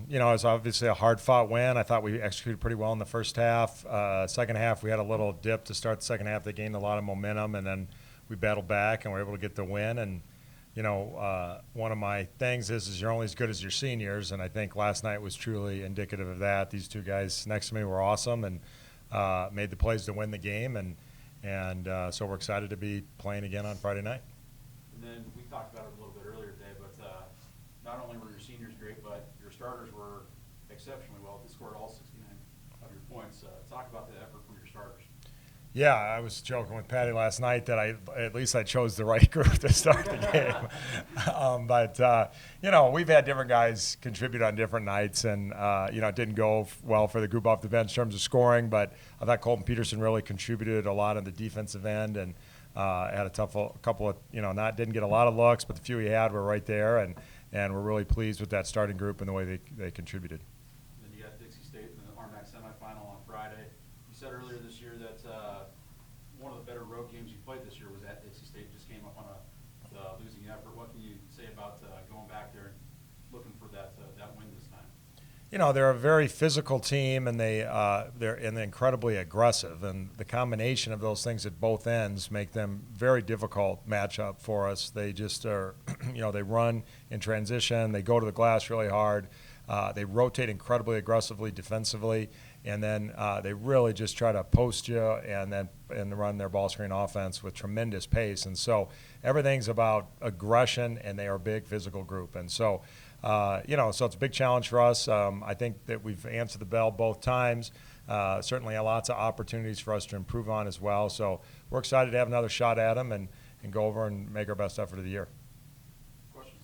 it's obviously a hard-fought win. I thought we executed pretty well in the first half. Second half, we had a little dip to start the second half. They gained a lot of momentum, and then we battled back and were able to get the win. And, one of my things is you're only as good as your seniors, and I think last night was truly indicative of that. These two guys next to me were awesome and made the plays to win the game, and so we're excited to be playing again on Friday night. And then we talked about it a little bit earlier today, but not only were your seniors great, but your starters were exceptionally well. They scored all 69 of your points. Talk about the effort from your starters. Yeah, I was joking with Patty last night that at least I chose the right group to start the game. But we've had different guys contribute on different nights, and it didn't go well for the group off the bench in terms of scoring. But I thought Colton Peterson really contributed a lot on the defensive end, and had a couple of didn't get a lot of looks, but the few he had were right there, and we're really pleased with that starting group and the way they contributed. And then you got Dixie State in the RMAC Semifinal on Friday. You said earlier this year that one of the better road games you played this year was at Dixie State. Just came up on a losing effort. What can you say about going back there and looking for that win this time? They're a very physical team, and they're incredibly aggressive, and the combination of those things at both ends make them very difficult matchup for us. They just are, they run in transition, they go to the glass really hard, they rotate incredibly aggressively defensively, and then they really just try to post you and run their ball screen offense with tremendous pace. And so everything's about aggression, and they are a big physical group, and so. So it's a big challenge for us. I think that we've answered the bell both times. Certainly lots of opportunities for us to improve on as well. So we're excited to have another shot at them and go over and make our best effort of the year. Questions?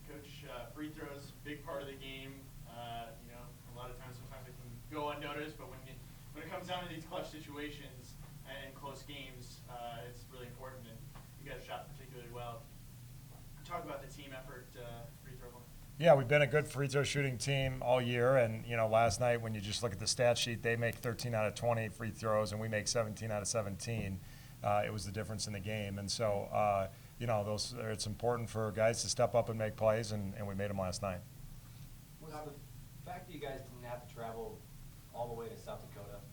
Coach, free throws, big part of the game. A lot of times, sometimes it can go unnoticed, but when it comes down to these clutch situations and close games, it's really important, and you guys shot particularly well. Talk about the team effort, free throw line. Yeah, we've been a good free throw shooting team all year, and last night when you just look at the stat sheet, they make 13 out of 20 free throws, and we make 17 out of 17. It was the difference in the game, and so it's important for guys to step up and make plays, and we made them last night. Was the fact that you guys didn't have to travel all the way to South Dakota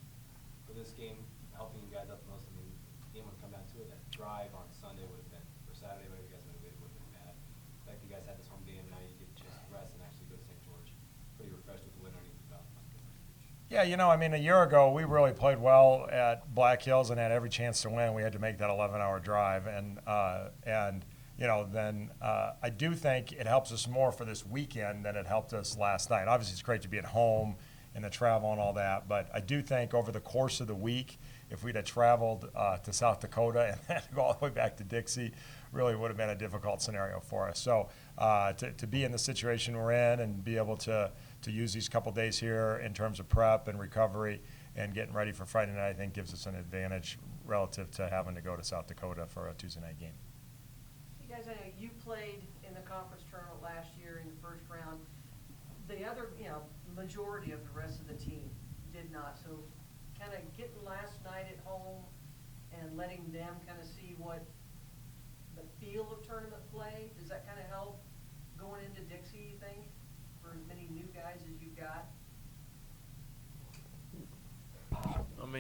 for this game helping you guys out the most? I mean, the game would come down to it. That drive on Sunday would have been, or Saturday, whatever you guys would have been bad. The fact that you guys had this home game, now you get a chance to rest and actually go to St. George. Pretty refreshed with the win underneath the belt. Yeah, a year ago we really played well at Black Hills and had every chance to win. We had to make that 11-hour drive, and then I do think it helps us more for this weekend than it helped us last night. Obviously, it's great to be at home and the travel and all that, but I do think over the course of the week, if we'd have traveled to South Dakota and then go all the way back to Dixie, really would have been a difficult scenario for us. So to be in the situation we're in and be able to use these couple days here in terms of prep and recovery and getting ready for Friday night, I think gives us an advantage relative to having to go to South Dakota for a Tuesday night game. You guys, I know you played in the conference tournament last year in the first round. The other, majority of the rest of the team did not. So kind of getting last night at home and letting them kind of see what the feel of tournament play, does that kind of help going into Dixie, you think, for as many new guys as you've got?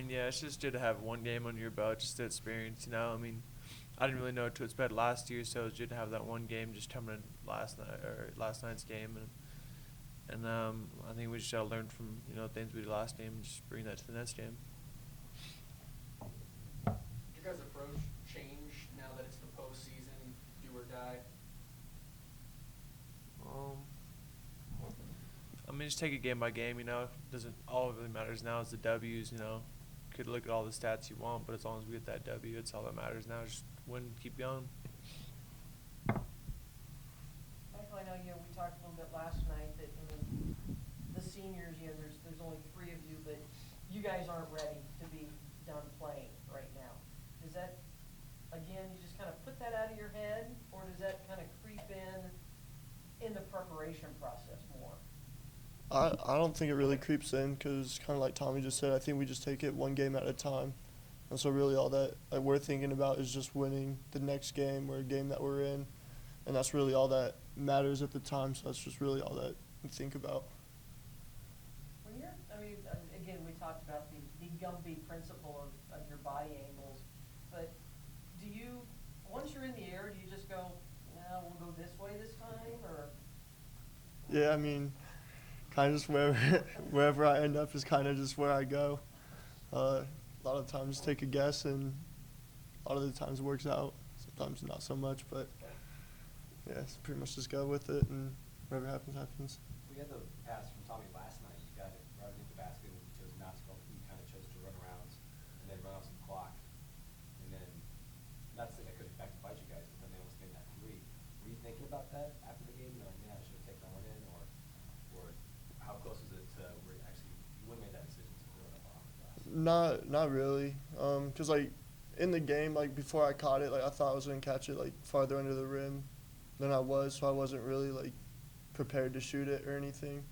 Yeah, it's just good to have one game under your belt, just to experience, I didn't really know to expect last year, so it was good to have that one game just coming in last night's game, and I think we just gotta learn from things we did last game and just bring that to the next game. Did your guys' approach change now that it's the postseason, do or die? Just take it game by game. Doesn't all that really matters now is the W's. Could look at all the stats you want, but as long as we get that W, it's all that matters now. Just win, keep going. Michael, I know we talked a little bit last night that the seniors, there's only 3 of you, but you guys aren't ready to be done playing right now. Does that, again, you just kind of put that out of your head, or does that kind of creep in the preparation process more? I don't think it really creeps in because, kind of like Tommy just said, I think we just take it one game at a time. And so really all that we're thinking about is just winning the next game or a game that we're in. and that's really all that matters at the time. So that's just really all that I think about. When you're, I mean, again, we talked about the Gumby principle of your body angles, but do you, once you're in the air, do you just go, no, we'll go this way this time, or? Yeah, I mean, kind of just wherever I end up is kind of just where I go. A lot of times take a guess, and a lot of the times it works out. Sometimes not so much, but yeah, it's pretty much just go with it, and whatever happens, happens. We had the pass from Tommy last night. You got it right underneath the basket, and you chose not to go. You kind of chose to run around and then run off some clock. And then, not to say that could have back to bite you guys, but then they almost made that three. Were you thinking about that after the game? You're like, man, I should have taken that one in, or how close is it to where actually you would have made that decision to throw it up off the glass? Not really, cause like in the game, like before I caught it, like I thought I was gonna catch it like farther under the rim than I was, so I wasn't really like prepared to shoot it or anything.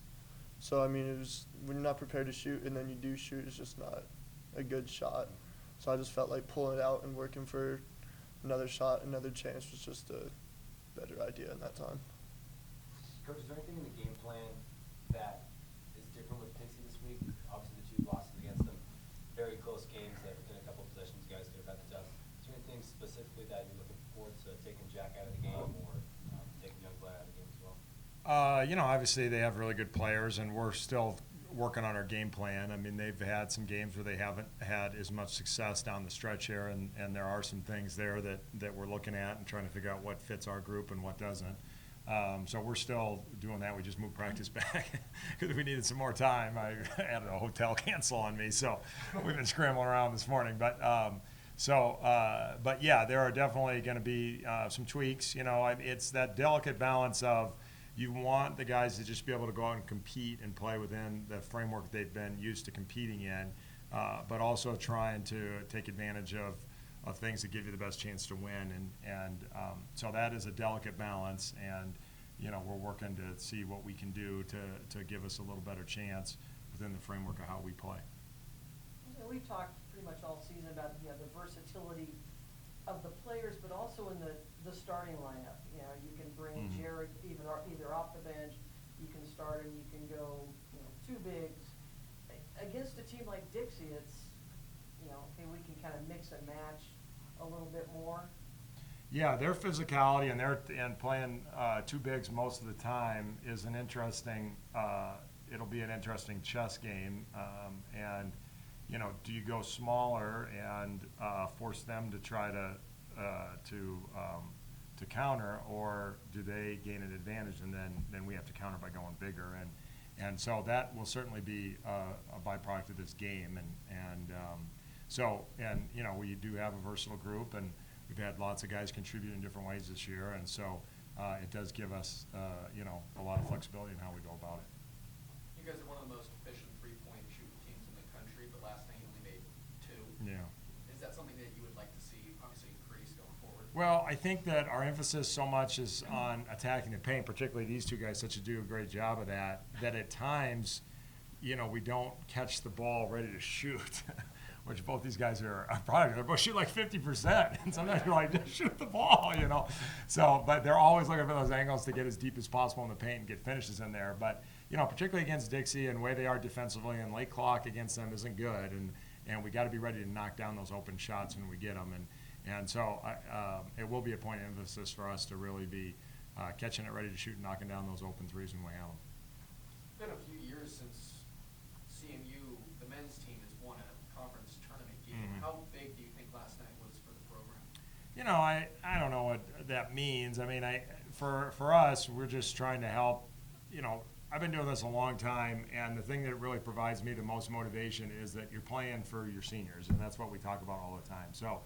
So I mean, it was when you're not prepared to shoot and then you do shoot, it's just not a good shot. So I just felt like pulling it out and working for another shot, another chance was just a better idea in that time. Coach, is there anything in the game plan that is different with Dixie this week? Obviously, the two losses against them, very close games that within a couple of possessions, you guys could have had the dust. Is there anything specifically that you're looking forward to taking Jack out of the game or taking Youngblood out of the game as well? Obviously they have really good players, and we're still working on our game plan. I mean, they've had some games where they haven't had as much success down the stretch here, and there are some things there that we're looking at and trying to figure out what fits our group and what doesn't. So we're still doing that. We just moved practice back because we needed some more time. I had a hotel cancel on me, so we've been scrambling around this morning. But yeah, there are definitely going to be some tweaks. It's that delicate balance of you want the guys to just be able to go out and compete and play within the framework they've been used to competing in, but also trying to take advantage of things that give you the best chance to win. So that is a delicate balance, and we're working to see what we can do to give us a little better chance within the framework of how we play. We've talked pretty much all season about the versatility of the players, but also in the starting lineup. You can bring Jared either off the bench, you can start him, you can go two bigs. Against a team like Dixie, it's okay, we can kind of mix and match a little bit more. Yeah, their physicality and playing two bigs most of the time is an interesting. It'll be an interesting chess game, and do you go smaller and force them to try to counter, or do they gain an advantage and then we have to counter by going bigger, and so that will certainly be a byproduct of this game, we do have a versatile group, and we've had lots of guys contribute in different ways this year, and so it does give us a lot of flexibility in how we go about it. You guys are one of the most efficient three-point shooting teams in the country, but last night you only made 2. Yeah. Is that something that you would like to see, obviously, increase going forward? Well, I think that our emphasis so much is on attacking the paint, particularly these two guys do a great job of that at times, we don't catch the ball ready to shoot, which both these guys are probably, they're both shoot like 50%. And sometimes you're like, just shoot the ball, So, but they're always looking for those angles to get as deep as possible in the paint and get finishes in there. But, particularly against Dixie and the way they are defensively, and late clock against them isn't good. And we got to be ready to knock down those open shots when we get them. And so it will be a point of emphasis for us to really be catching it ready to shoot and knocking down those open threes when we have them. It's been a few years since CMU, the men's team, has won a conference tournament game. Mm-hmm. How big do you think last night was for the program? I don't know what that means. I mean, for us, we're just trying to help. I've been doing this a long time, and the thing that really provides me the most motivation is that you're playing for your seniors, and that's what we talk about all the time. So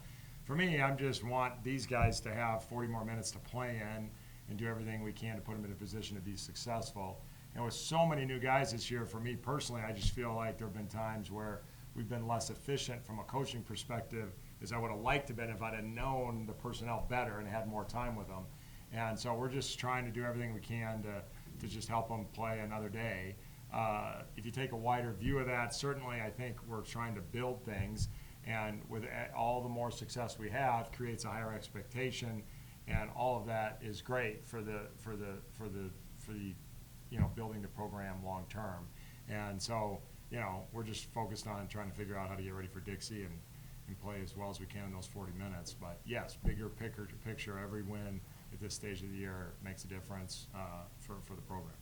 for me, I just want these guys to have 40 more minutes to play in and do everything we can to put them in a position to be successful. And with so many new guys this year, for me personally, I just feel like there have been times where we've been less efficient from a coaching perspective as I would have liked to have been if I'd have known the personnel better and had more time with them. And so we're just trying to do everything we can to just help them play another day. If you take a wider view of that, certainly I think we're trying to build things, and with all the more success we have creates a higher expectation, and all of that is great for the building the program long term. And so, we're just focused on trying to figure out how to get ready for Dixie and play as well as we can in those 40 minutes. But yes, bigger picture, every win at this stage of the year makes a difference for the program.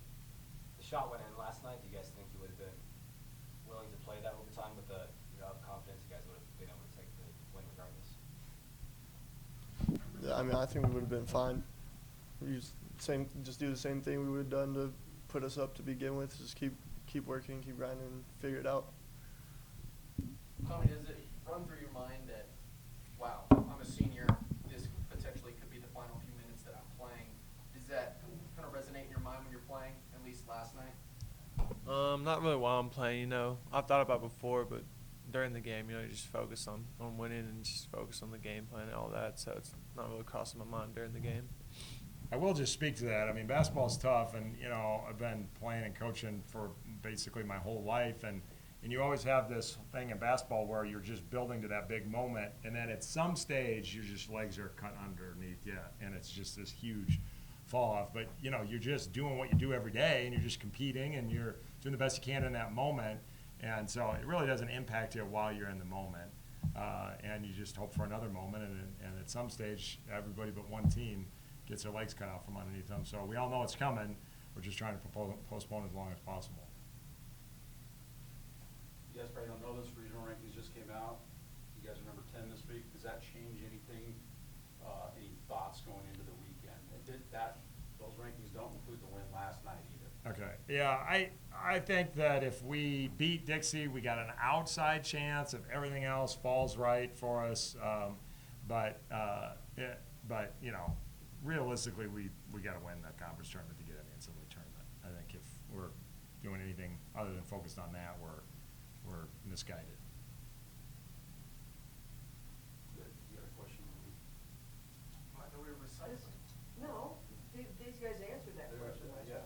The shot went in last night. Do you guys think you would have been willing to play that overtime with the confidence you guys would have been able to take the win regardless? Yeah, I mean, I think we would have been fine. Just do the same thing we would have done to put us up to begin with. Just keep working, keep grinding, and figure it out. Tommy, does it run through your mind that, wow, I'm a senior, this potentially could be the final few minutes that I'm playing? Does that kind of resonate in your mind when you're playing, at least last night? Not really while I'm playing, I've thought about it before, but during the game, you just focus on winning and just focus on the game plan and all that, so it's not really crossing my mind during the game. I will just speak to that. I mean, basketball's tough, and, I've been playing and coaching for basically my whole life, and you always have this thing in basketball where you're just building to that big moment, and then at some stage, your just legs are cut underneath you, and it's just this huge fall off. But, you're just doing what you do every day, and you're just competing, and you're doing the best you can in that moment, and so it really doesn't impact you while you're in the moment, and you just hope for another moment, and at some stage, everybody but one team gets their legs cut out from underneath them. So we all know it's coming. We're just trying to postpone as long as possible. You guys probably don't know this, regional rankings just came out. You guys are number 10 this week. Does that change anything, any thoughts going into the weekend? Those rankings don't include the win last night either. Okay. Yeah, I think that if we beat Dixie, we got an outside chance if everything else falls right for us. But realistically, we got to win the conference tournament to get in the NCAA tournament. I think if we're doing anything other than focused on that, we're misguided. You got a question? I thought we were recycling. No, these guys answered that question. Yeah.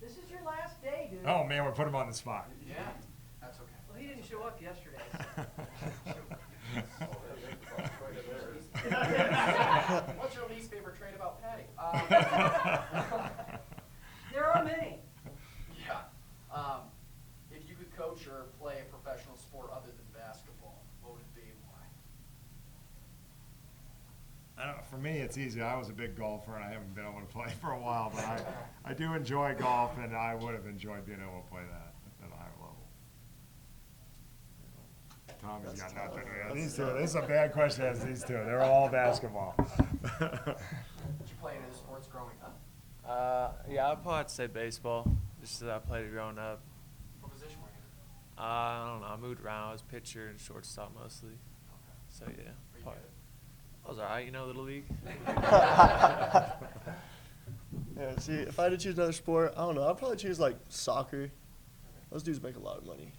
This is your last day, dude. Oh, man, we put him on the spot. Yeah, that's okay. Well, he didn't show up yesterday. What's your least favorite trait about Patty? There are many. Yeah. If you could coach or play a professional sport other than basketball, what would it be and why? I don't know, for me, it's easy. I was a big golfer, and I haven't been able to play for a while, but I do enjoy golf, and I would have enjoyed being able to play that at a higher level. Tommy's got nothing. Yeah, these two. This is a bad question as these two. They're all basketball. Did you play any of the sports growing up? Yeah, I'd probably have to say baseball, just as I played it growing up. What position were you in? I don't know. I moved around. I was pitcher and shortstop mostly. Okay. So yeah, Were you probably. good? I was alright, Little league. Yeah, see, if I had to choose another sport, I don't know. I'd probably choose, soccer. Those dudes make a lot of money.